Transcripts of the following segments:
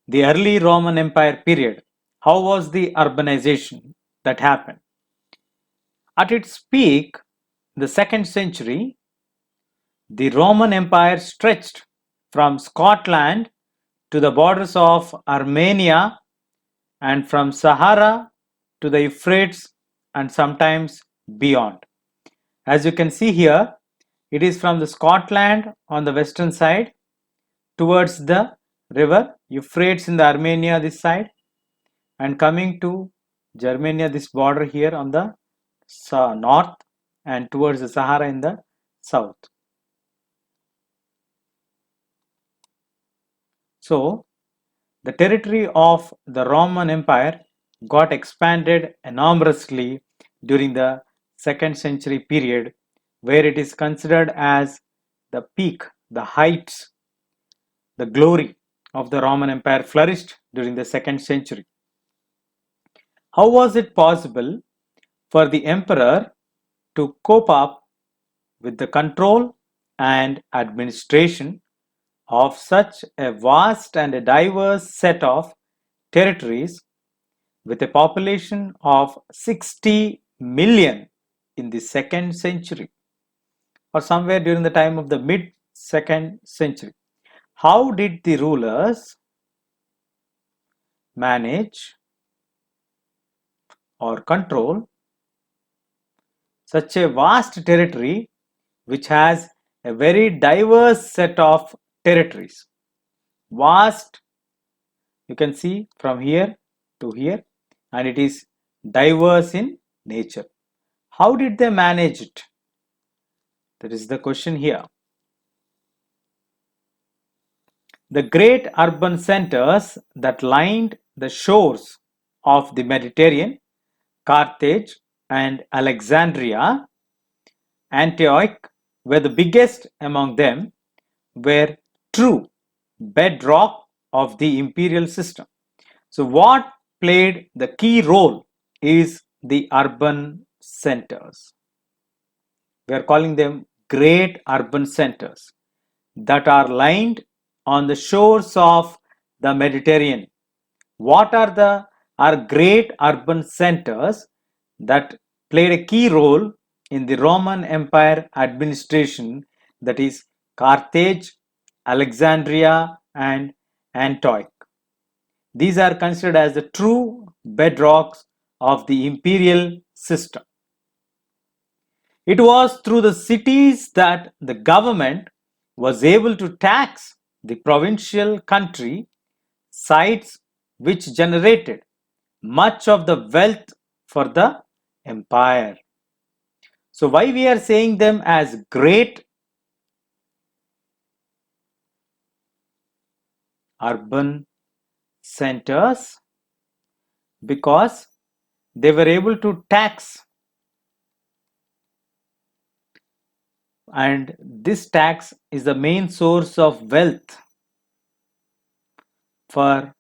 the early Roman Empire period, how was the urbanization that happened? At its peak, the 2nd century, the Roman Empire stretched from Scotland to the borders of Armenia and from Sahara to the Euphrates and sometimes beyond. As you can see here, it is from the Scotland on the western side towards the river Euphrates in the Armenia this side, and coming to Germania, this border here on the north, and towards the Sahara in the south. So the territory of the Roman Empire got expanded enormously during the 2nd century period, where it is considered as the peak, the heights, the glory of the Roman Empire flourished during the 2nd century. How was it possible for the emperor to cope up with the control and administration of such a vast and a diverse set of territories with a population of 60 million in the 2nd century, or somewhere during the time of the mid 2nd century? How did the rulers manage or control such a vast territory which has a very diverse set of territories? Vast, you can see from here to here, and it is diverse in nature. How did they manage it? That is the question here. The great urban centers that lined the shores of the Mediterranean, Carthage and Alexandria, Antioch were the biggest among them, were true bedrock of the imperial system. So what played the key role is the urban centers. We are calling them great urban centers that are lined on the shores of the Mediterranean. What are great urban centers that played a key role in the Roman Empire administration, that is Carthage, Alexandria and Antioch? These are considered as the true bedrocks of the imperial system. It was through the cities that the government was able to tax the provincial country sites, which generated much of the wealth for the empire. So why we are saying them as great urban centers? Because they were able to tax, and this tax is the main source of wealth for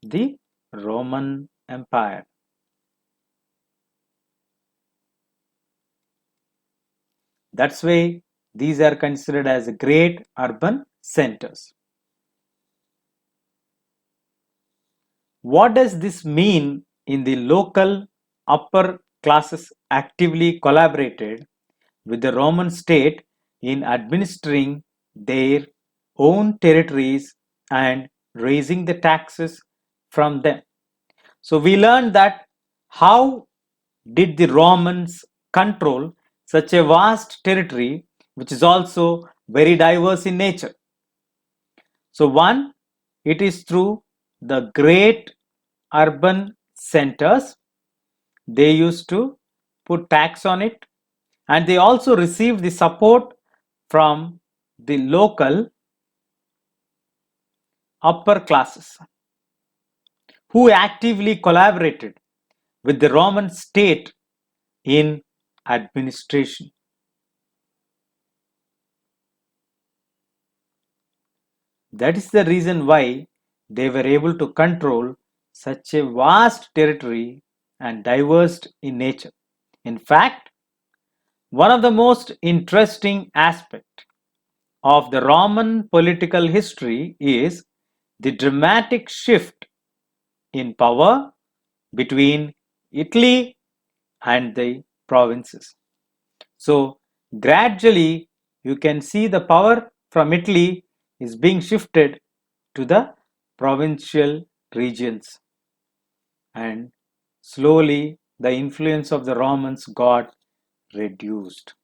the Roman Empire. That's why these are considered as great urban centers. What does this mean in the local upper classes actively collaborated with the Roman state in administering their own territories and raising the taxes from them? So we learned that how did the Romans control such a vast territory which is also very diverse in nature. So one, it is through the great urban centers. They used to put tax on it, and they also received the support from the local upper classes who actively collaborated with the Roman state in administration. That is the reason why they were able to control such a vast territory and diverse in nature. In fact, one of the most interesting aspects of the Roman political history is the dramatic shift in power between Italy and the provinces. So gradually you can see the power from Italy is being shifted to the provincial regions, and slowly the influence of the Romans got reduced.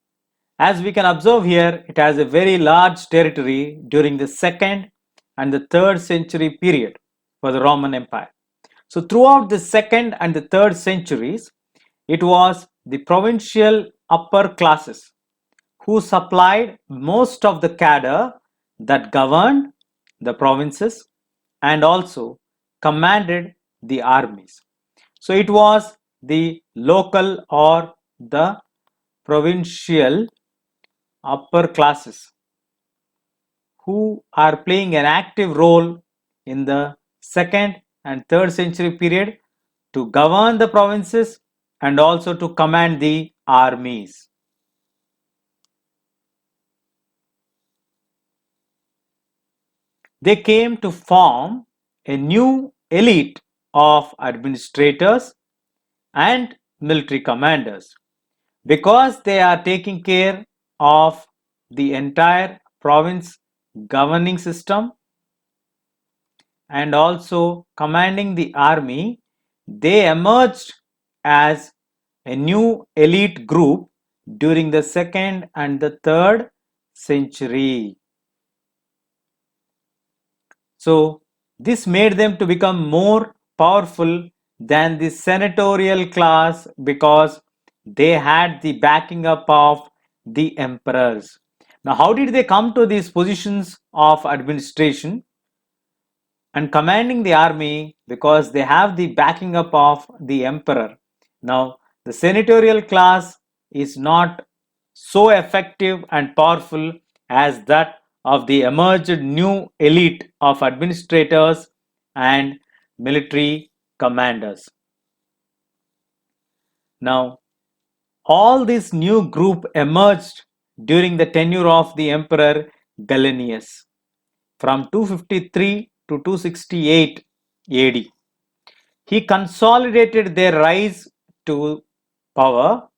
As we can observe here, it has a very large territory during the 2nd and the 3rd century period for the Roman Empire. So throughout the 2nd and the 3rd centuries, it was the provincial upper classes who supplied most of the cadre that governed the provinces and also commanded the armies. So it was the local or the provincial upper classes who are playing an active role in the 2nd and 3rd century period to govern the provinces and also to command the armies. They came to form a new elite of administrators and military commanders because they are taking care of the entire province governing system and also commanding the army. They emerged as a new elite group during the 2nd and the 3rd century. So this made them to become more powerful than the senatorial class because they had the backing up of the emperors. Now, how did they come to these positions of administration and commanding the army? Because they have the backing up of the emperor. Now, the senatorial class is not so effective and powerful as that of the emerged new elite of administrators and military commanders. Now, all this new group emerged during the tenure of the Emperor Gallienus from 253 to 268 AD. He consolidated their rise to power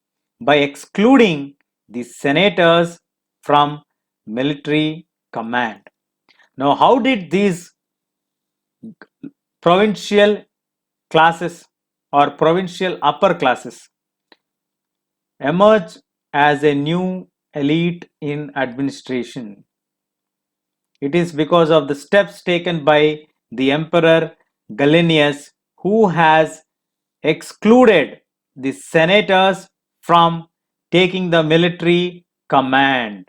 by excluding the senators from military command. Now, how did these provincial classes or provincial upper classes emerge as a new elite in administration? It is because of the steps taken by the Emperor Gallienus, who has excluded the senators from taking the military command.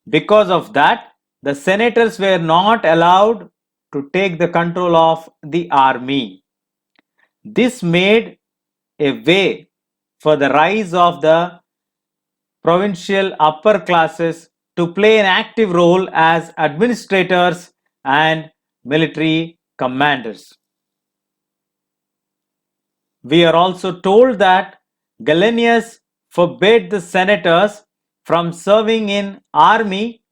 Because of that, the senators were not allowed to take the control of the army. This made a way for the rise of the provincial upper classes to play an active role as administrators and military commanders. We are also told that Gallienus forbade the senators from serving in army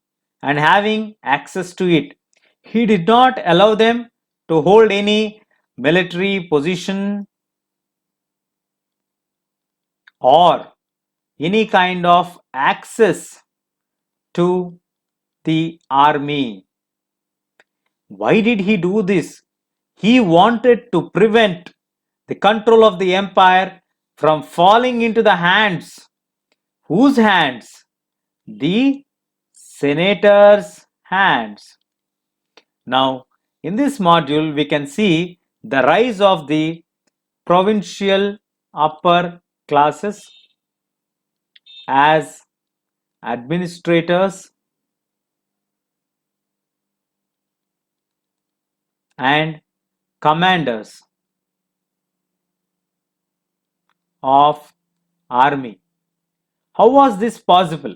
and having access to it. He did not allow them to hold any military position or any kind of access to the army. Why did he do this? He wanted to prevent the control of the empire from falling into the hands. Whose hands? The senators' hands. Now, in this module, we can see the rise of the provincial upper classes as administrators and commanders of army. How was this possible?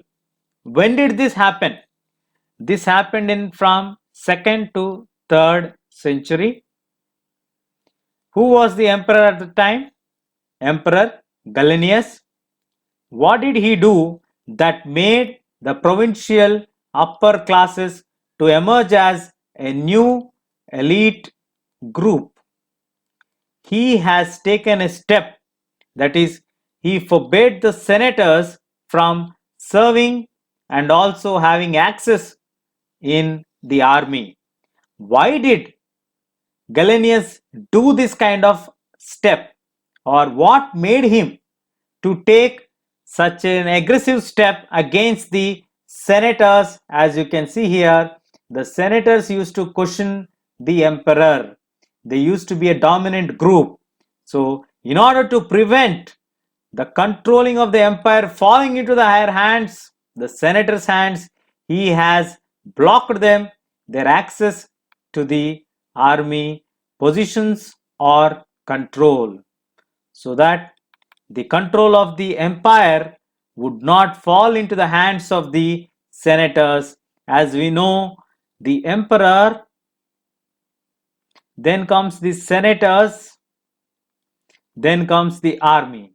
When did this happen? This happened in from 2nd to 3rd century. Who was the emperor at the time? Emperor Gallienus. What did he do that made the provincial upper classes to emerge as a new elite group, he has taken a step, that is, he forbade the senators from serving and also having access in the army. Why did Gallienus do this kind of step, or what made him to take such an aggressive step against the senators? As you can see here, the senators used to question the emperor. They used to be a dominant group. So, in order to prevent the controlling of the empire falling into the higher hands, the senators' hands, he has blocked them, their access to the army positions or control, so that the control of the empire would not fall into the hands of the senators. As we know, the emperor, then comes the senators, then comes the army.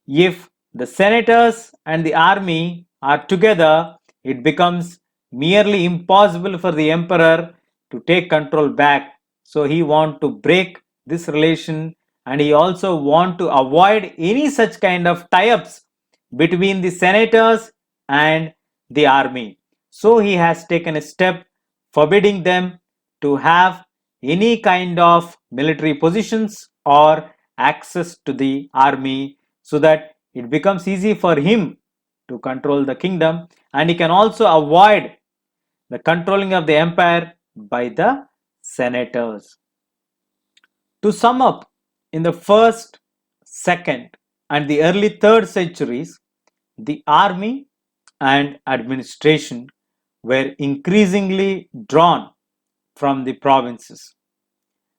If the senators and the army are together, it becomes merely impossible for the emperor to take control back. So he want to break this relation, and he also want to avoid any such kind of tie-ups between the senators and the army. So he has taken a step forbidding them to have any kind of military positions or access to the army, so that it becomes easy for him to control the kingdom, and he can also avoid the controlling of the empire by the senators. To sum up, in the first, second, and the early third centuries, the army and administration were increasingly drawn from the provinces.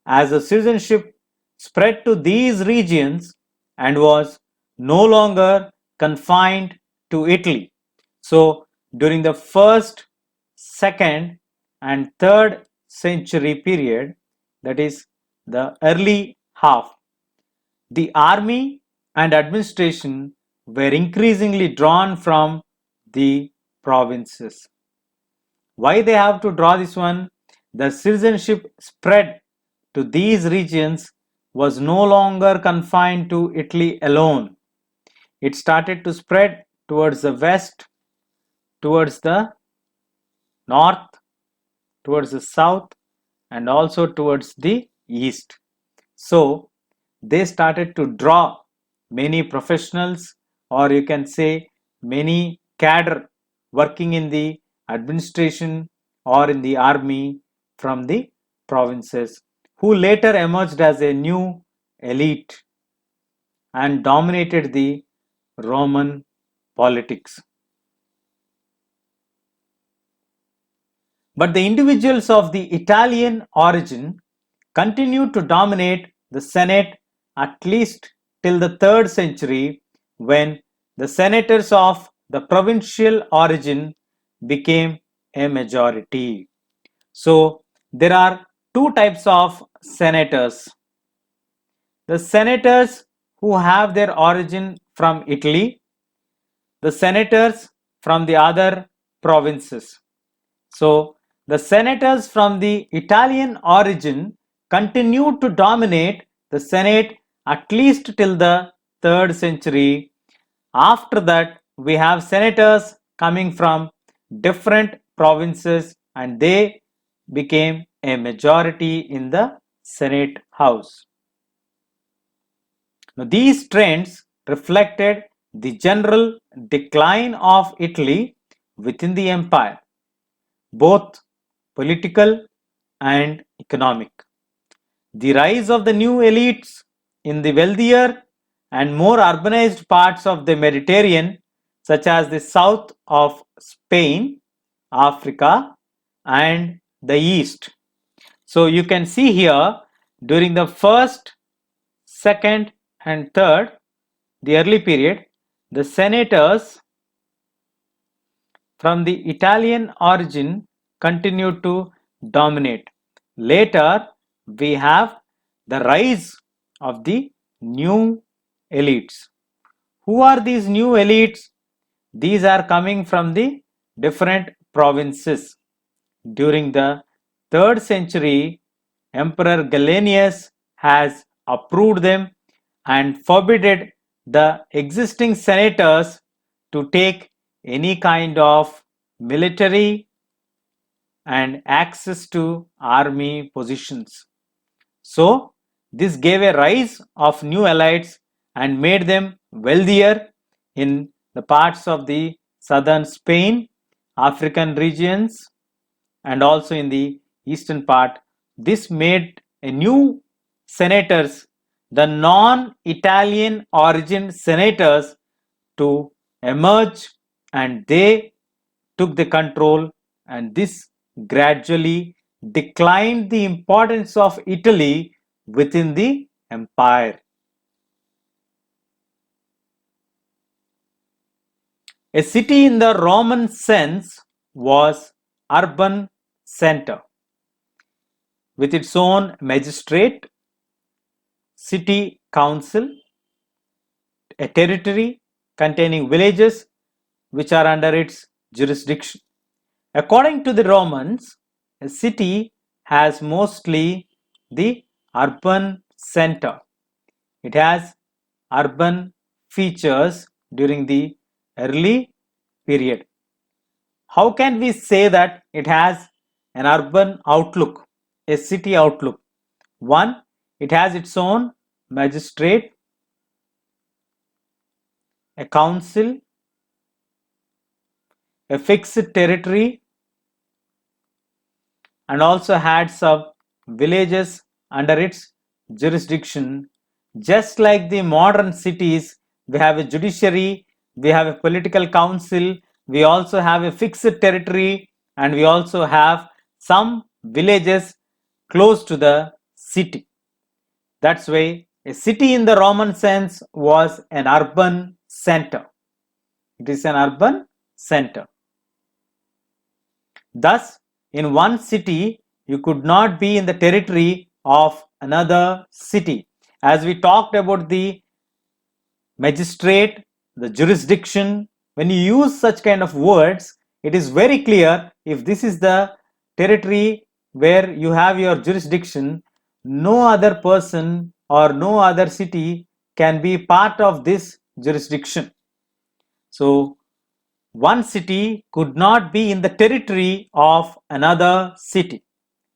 As the citizenship spread to these regions and was no longer confined to Italy. So, during the first, second, and third century period, that is the early half, the army and administration were increasingly drawn from the provinces. Why they have to draw this one? The citizenship spread to these regions was no longer confined to Italy alone. It started to spread towards the west, towards the north, towards the south, and also towards the east. So they started to draw many professionals, or you can say many cadre working in the administration or in the army from the provinces, who later emerged as a new elite and dominated the Roman politics. But the individuals of the Italian origin continued to dominate the Senate at least till the 3rd century, when the senators of the provincial origin became a majority. So there are two types of senators: the senators who have their origin from Italy, the senators from the other provinces. So the senators from the Italian origin continued to dominate the Senate at least till the 3rd century. After that, we have senators coming from different provinces, and they became a majority in the Senate House. Now, these trends reflected the general decline of Italy within the empire, both political and economic. The rise of the new elites in the wealthier and more urbanized parts of the Mediterranean, such as the south of Spain, Africa, and the east. So you can see here, during the first, second, and third, the early period, the senators from the Italian origin continued to dominate. Later, we have the rise of the new elites. Who are these new elites? These are coming from the different provinces during the 3rd century, Emperor Gallienus has approved them and forbidden the existing senators to take any kind of military and access to army positions. So, this gave a rise of new elites and made them wealthier in the parts of the southern Spain, African regions, and also in the eastern part. This made a new senators, the non-Italian origin senators, to emerge, and they took the control, and this gradually declined the importance of Italy within the empire. A city in the Roman sense was urban center with its own magistrate, city council, a territory containing villages which are under its jurisdiction. According to the Romans, a city has mostly the urban center. It has urban features during the early period. How can we say that it has an urban outlook, a city outlook? One, it has its own magistrate, a council, a fixed territory, and also had some villages under its jurisdiction. Just like the modern cities, we have a judiciary, we have a political council, we also have a fixed territory, and we also have some villages close to the city. That's why a city in the Roman sense was an urban center. It is an urban center. Thus, in one city, you could not be in the territory of another city. As we talked about the magistrate, the jurisdiction, when you use such kind of words, it is very clear if this is the territory where you have your jurisdiction, no other person or no other city can be part of this jurisdiction. So, one city could not be in the territory of another city,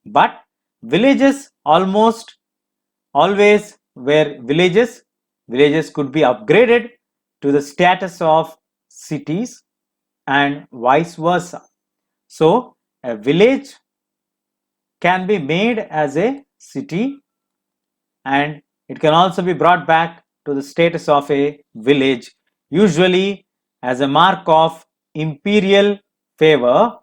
but villages almost always were villages. Villages could be upgraded to the status of cities and vice versa. So, a village can be made as a city, and it can also be brought back to the status of a village, usually as a mark of imperial favor.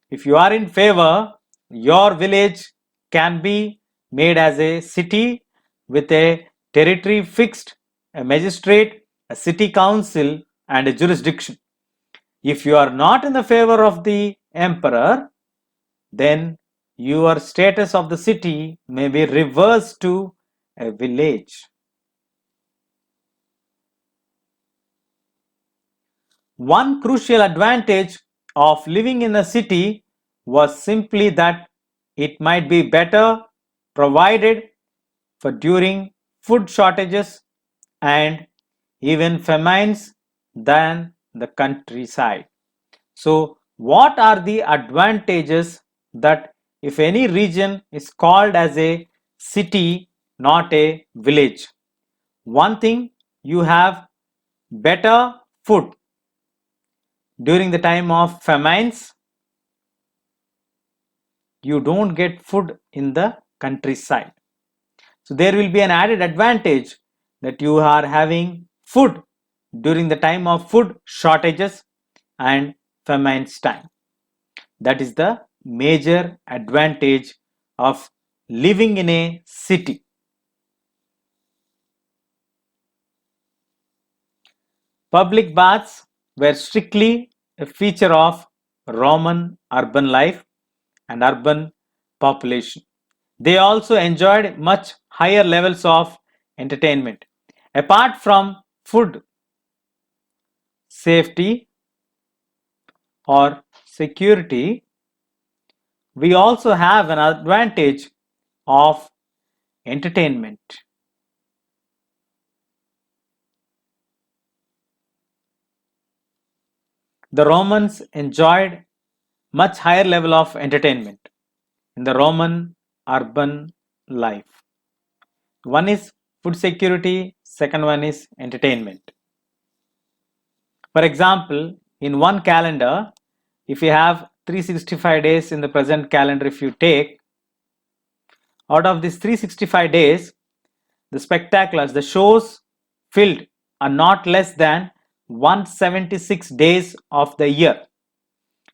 If you are in favor, your village can be made as a city with a territory fixed, a magistrate, a city council, and a jurisdiction. If you are not in the favor of the emperor, then your status of the city may be reversed to a village. One crucial advantage of living in a city was simply that it might be better provided for during food shortages and even famines than the countryside. So, what are the advantages that if any region is called as a city, not a village? One thing, you have better food during the time of famines. You don't get food in the countryside. So there will be an added advantage that you are having food during the time of food shortages and famine's time. That is the major advantage of living in a city. Public baths were strictly a feature of Roman urban life and urban population. They also enjoyed much higher levels of entertainment. Apart from food, safety, or security, we also have an advantage of entertainment. The Romans enjoyed much higher level of entertainment in the Roman urban life. One is food security, second one is entertainment. For example, in one calendar, if you have 365 days in the present calendar, if you take, out of these 365 days, the spectaculars, the shows filled are not less than 176 days of the year.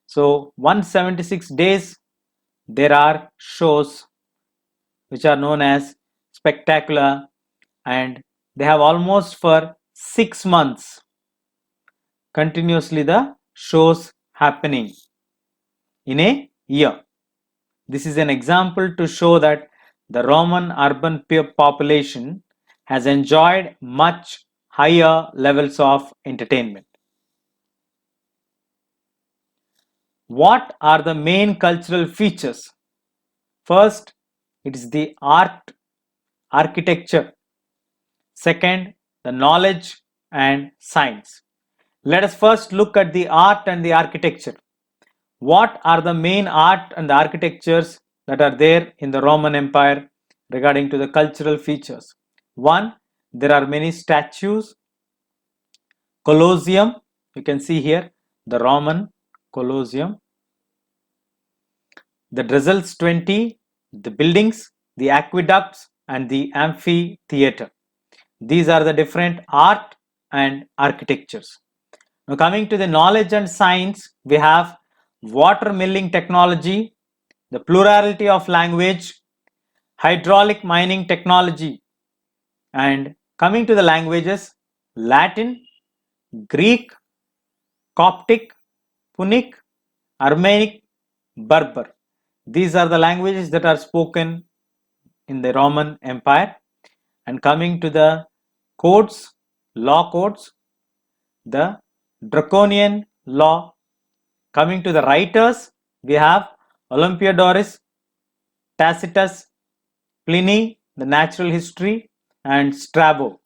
So 176 days there are shows which are known as spectacular, and they have almost for 6 months continuously the shows happening in a year. This is an example to show that the Roman urban population has enjoyed much higher levels of entertainment. What are the main cultural features? First, it is the art, architecture. Second, the knowledge and science. Let us first look at the art and the architecture. What are the main art and the architectures that are there in the Roman Empire regarding to the cultural features? One, there are many statues. Colosseum, you can see here the Roman Colosseum. The Drusus 20, the buildings, the aqueducts, and the amphitheater. These are the different art and architectures. Now, coming to the knowledge and science, we have water milling technology, the plurality of language, hydraulic mining technology, and coming to the languages, Latin, Greek, Coptic, Punic, Armenic, Berber. These are the languages that are spoken in the Roman Empire. And coming to the codes, law codes, the draconian law. Coming to the writers, we have Olympiodorus, Tacitus, Pliny, the natural history, and Strabo.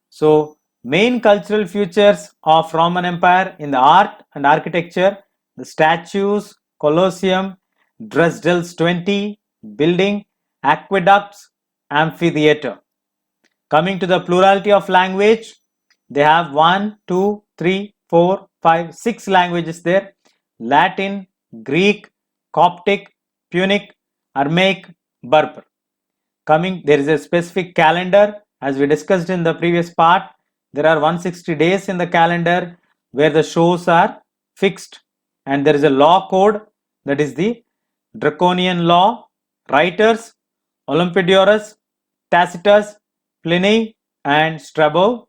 So, main cultural features of Roman Empire in the art and architecture, the statues, Colosseum, Drusus 20, building, aqueducts, amphitheater. Coming to the plurality of language, they have 1, 2, 3, 4, 5, 6 languages there. Latin, Greek, Coptic, Punic, Aramaic, Berber. Coming, there is a specific calendar as we discussed in the previous part. There are 160 days in the calendar where the shows are fixed, and there is a law code, that is the draconian law. Writers, Olympiodorus, Tacitus, Pliny, and Strabo.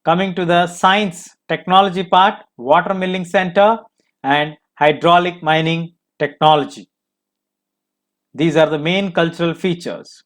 Coming to the science technology part, water milling center and hydraulic mining technology. These are the main cultural features.